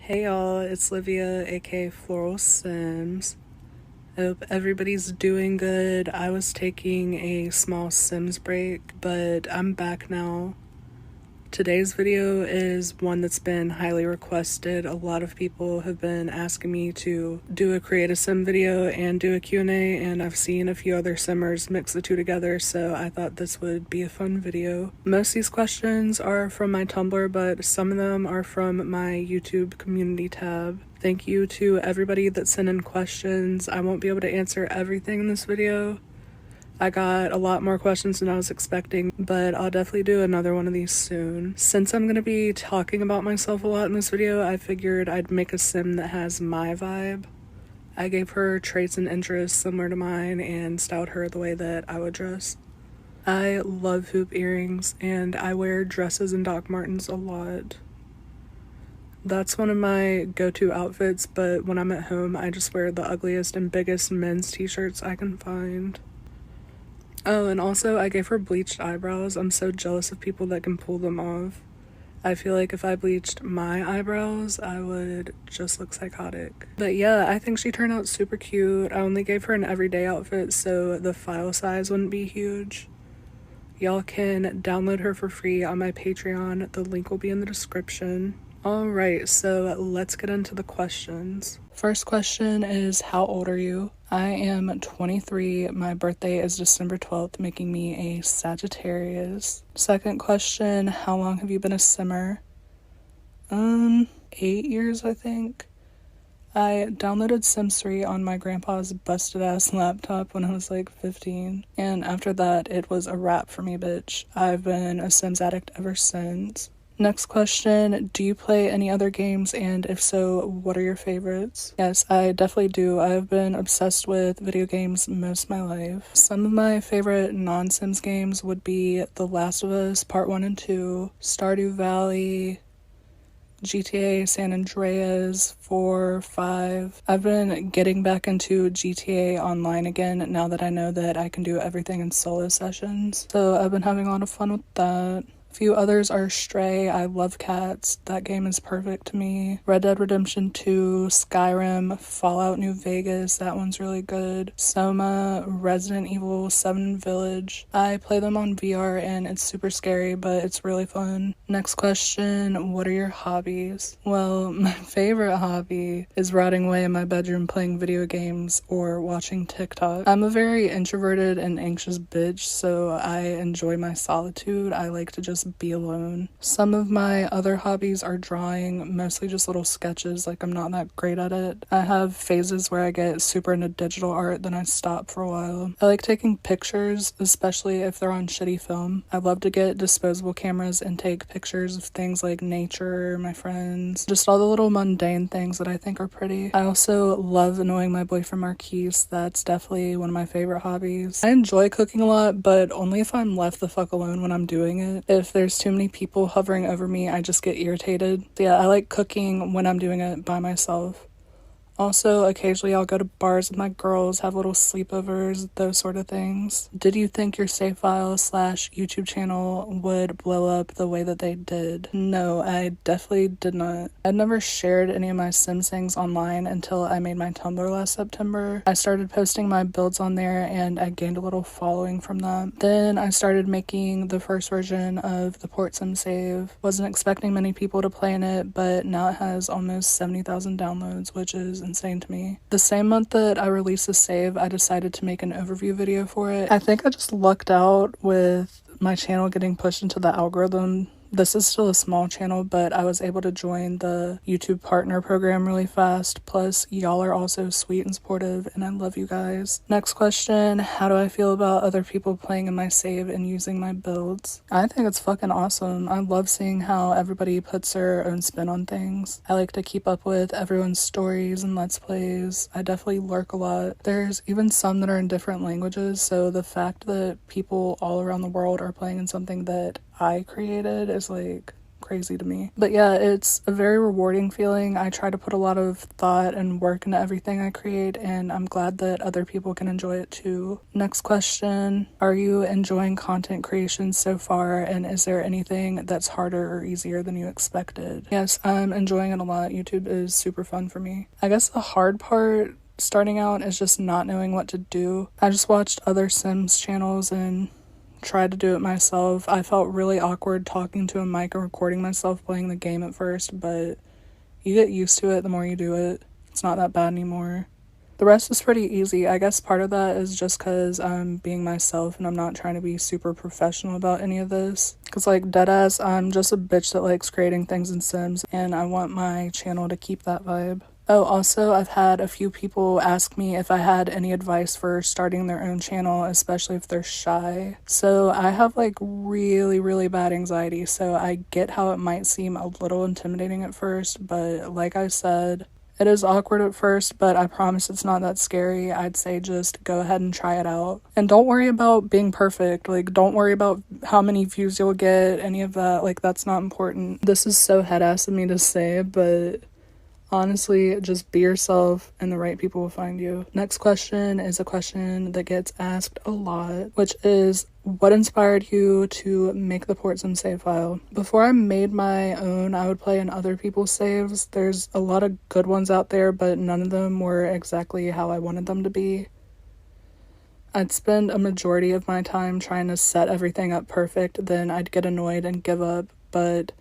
Hey y'all, it's Livia, aka florwalsims. I hope everybody's doing good. I was taking a small Sims break, but I'm back now. Today's video is one that's been highly requested. A lot of people have been asking me to do a create a sim video and do a Q&A, and I've seen a few other simmers mix the two together, so I thought this would be a fun video. Most of these questions are from my Tumblr, but some of them are from my YouTube community tab. Thank you to everybody that sent in questions. I won't be able to answer everything in this video. I got a lot more questions than I was expecting, but I'll definitely do another one of these soon. Since I'm gonna be talking about myself a lot in this video, I figured I'd make a sim that has my vibe. I gave her traits and interests similar to mine and styled her the way that I would dress. I love hoop earrings and I wear dresses and Doc Martens a lot. That's one of my go-to outfits, but when I'm at home, I just wear the ugliest and biggest men's t-shirts I can find. Oh, and also I gave her bleached eyebrows. I'm so jealous of people that can pull them off. I feel like if I bleached my eyebrows, I would just look psychotic. But yeah, I think she turned out super cute. I only gave her an everyday outfit, so the file size wouldn't be huge. Y'all can download her for free on my Patreon. The link will be in the description. Alright, so let's get into the questions. First question is, how old are you? I am 23. My birthday is December 12th, making me a Sagittarius. Second question, how long have you been a simmer? 8 years, I think. I downloaded Sims 3 on my grandpa's busted ass laptop when I was like 15. And after that, it was a wrap for me, bitch. I've been a Sims addict ever since. Next question, do you play any other games, and if so, what are your favorites? Yes, I definitely do. I've been obsessed with video games most of my life. Some of my favorite non-Sims games would be The Last of Us Part 1 and 2, Stardew Valley, GTA San Andreas 4, 5. I've been getting back into GTA Online again now that I know that I can do everything in solo sessions, so I've been having a lot of fun with that. A few others are Stray. I love cats. That game is perfect to me. Red Dead Redemption 2, Skyrim, Fallout New Vegas. That one's really good. Soma, Resident Evil 7 Village. I play them on VR and it's super scary, but it's really fun. Next question, what are your hobbies? Well, my favorite hobby is rotting away in my bedroom playing video games or watching TikTok. I'm a very introverted and anxious bitch, so I enjoy my solitude. I like to just be alone. Some of my other hobbies are drawing, mostly just little sketches, like I'm not that great at it. I have phases where I get super into digital art, then I stop for a while. I like taking pictures, especially if they're on shitty film. I love to get disposable cameras and take pictures of things like nature, my friends, just all the little mundane things that I think are pretty. I also love annoying my boyfriend Marquise. That's definitely one of my favorite hobbies. I enjoy cooking a lot, but only if I'm left the fuck alone when I'm doing it. If there's too many people hovering over me, I just get irritated. So yeah, I like cooking when I'm doing it by myself. Also, occasionally I'll go to bars with my girls, have little sleepovers, those sort of things. Did you think your save file / YouTube channel would blow up the way that they did? No, I definitely did not. I'd never shared any of my Sims things online until I made my Tumblr last September. I started posting my builds on there and I gained a little following from that. Then I started making the first version of the Port Sim save. Wasn't expecting many people to play in it, but now it has almost 70,000 downloads, which is insane to me. The same month that I released the save, I decided to make an overview video for it. I think I just lucked out with my channel getting pushed into the algorithm. This is still a small channel, but I was able to join the YouTube partner program really fast. Plus, y'all are also sweet and supportive, and I love you guys. Next question, how do I feel about other people playing in my save and using my builds? I think it's fucking awesome. I love seeing how everybody puts their own spin on things. I like to keep up with everyone's stories and let's plays. I definitely lurk a lot. There's even some that are in different languages, so the fact that people all around the world are playing in something that I created is like crazy to me. But yeah, it's a very rewarding feeling. I try to put a lot of thought and work into everything I create, and I'm glad that other people can enjoy it too. Next question, are you enjoying content creation so far, and is there anything that's harder or easier than you expected? Yes, I'm enjoying it a lot. YouTube is super fun for me. I guess the hard part starting out is just not knowing what to do. I just watched other Sims channels and tried to do it myself. I felt really awkward talking to a mic and recording myself playing the game at first, but you get used to it the more you do it. It's not that bad anymore. The rest is pretty easy. I guess part of that is just because I'm being myself and I'm not trying to be super professional about any of this. Because like deadass, I'm just a bitch that likes creating things in Sims, and I want my channel to keep that vibe. Oh, also, I've had a few people ask me if I had any advice for starting their own channel, especially if they're shy. So I have like really bad anxiety, so I get how it might seem a little intimidating at first, but like I said, it is awkward at first, but I promise it's not that scary. I'd say just go ahead and try it out. And don't worry about being perfect. Like, don't worry about how many views you'll get, any of that. Like, that's not important. This is so head-ass of me to say, but honestly, just be yourself and the right people will find you. Next question is a question that gets asked a lot, which is, what inspired you to make the PortSim save file? Before I made my own, I would play in other people's saves. There's a lot of good ones out there, but none of them were exactly how I wanted them to be. I'd spend a majority of my time trying to set everything up perfect, then I'd get annoyed and give up, but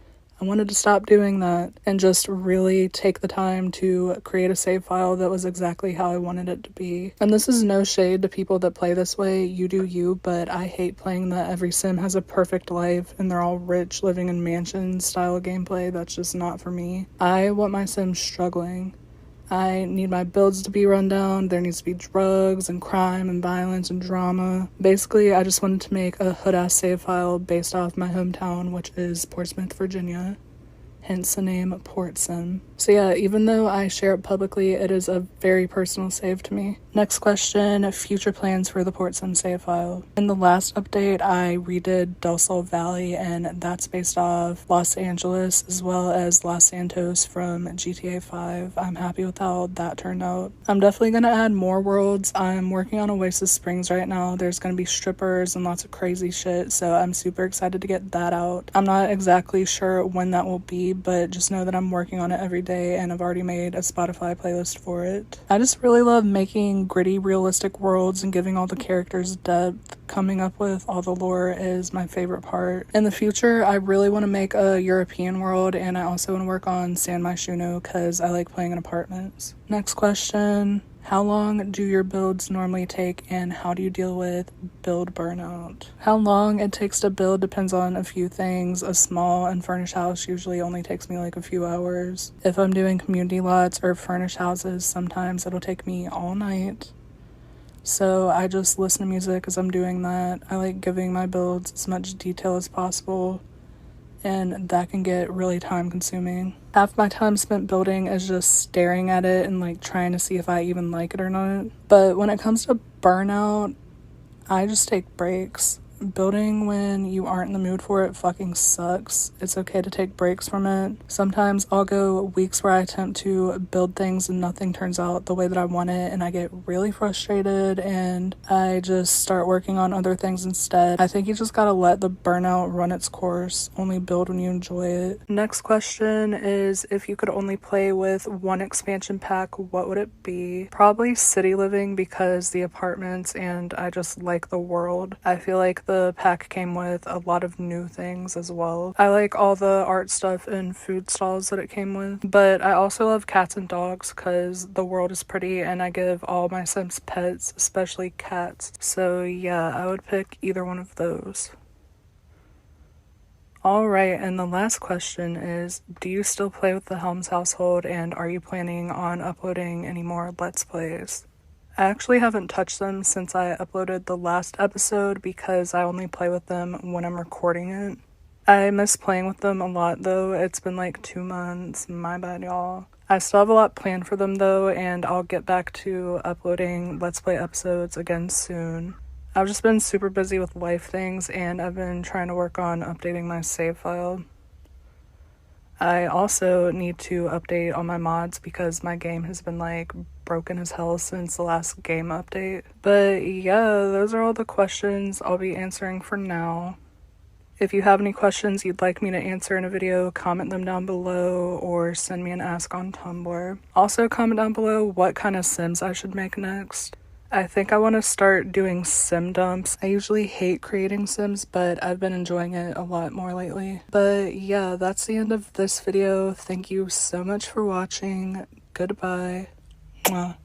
I wanted to stop doing that and just really take the time to create a save file that was exactly how I wanted it to be. And this is no shade to people that play this way, you do you, but I hate playing that every sim has a perfect life and they're all rich, living in mansions style gameplay. That's just not for me. I want my sims struggling. I need my builds to be run down. There needs to be drugs and crime and violence and drama. Basically, I just wanted to make a hood-ass save file based off my hometown, which is Portsmouth, Virginia. Hence the name PortSim. So yeah, even though I share it publicly, it is a very personal save to me. Next question, future plans for the PortSim save file. In the last update, I redid Del Sol Valley, and that's based off Los Angeles as well as Los Santos from GTA 5. I'm happy with how that turned out. I'm definitely going to add more worlds. I'm working on Oasis Springs right now. There's going to be strippers and lots of crazy shit, so I'm super excited to get that out. I'm not exactly sure when that will be, but just know that I'm working on it every day and I've already made a Spotify playlist for it. I just really love making gritty, realistic worlds and giving all the characters depth. Coming up with all the lore is my favorite part. In the future, I really want to make a European world, and I also want to work on San Myshuno because I like playing in apartments. Next question. How long do your builds normally take, and how do you deal with build burnout? How long it takes to build depends on a few things. A small and furnished house usually only takes me like a few hours. If I'm doing community lots or furnished houses, sometimes it'll take me all night. So I just listen to music as I'm doing that. I like giving my builds as much detail as possible, and that can get really time consuming. Half my time spent building is just staring at it and like trying to see if I even like it or not. But when it comes to burnout, I just take breaks. Building when you aren't in the mood for it fucking sucks. It's okay to take breaks from it. Sometimes I'll go weeks where I attempt to build things and nothing turns out the way that I want it, and I get really frustrated and I just start working on other things instead. I think you just gotta let the burnout run its course. Only build when you enjoy it. Next question is, if you could only play with one expansion pack, what would it be? Probably City Living, because the apartments and I just like the world. I feel like the pack came with a lot of new things as well. I like all the art stuff and food stalls that it came with, but I also love cats and dogs because the world is pretty and I give all my Sims pets, especially cats. So yeah, I would pick either one of those. Alright, and the last question is, do you still play with the Helms household, and are you planning on uploading any more Let's Plays? I actually haven't touched them since I uploaded the last episode because I only play with them when I'm recording it. I miss playing with them a lot though. It's been like 2 months. My bad, y'all. I still have a lot planned for them though, and I'll get back to uploading Let's Play episodes again soon. I've just been super busy with life things, and I've been trying to work on updating my save file. I also need to update all my mods because my game has been like broken as hell since the last game update. But yeah, those are all the questions I'll be answering for now. If you have any questions you'd like me to answer in a video, comment them down below or send me an ask on Tumblr. Also comment down below what kind of Sims I should make next. I think I want to start doing sim dumps. I usually hate creating Sims, but I've been enjoying it a lot more lately. But yeah, that's the end of this video. Thank you so much for watching. Goodbye. Mwah.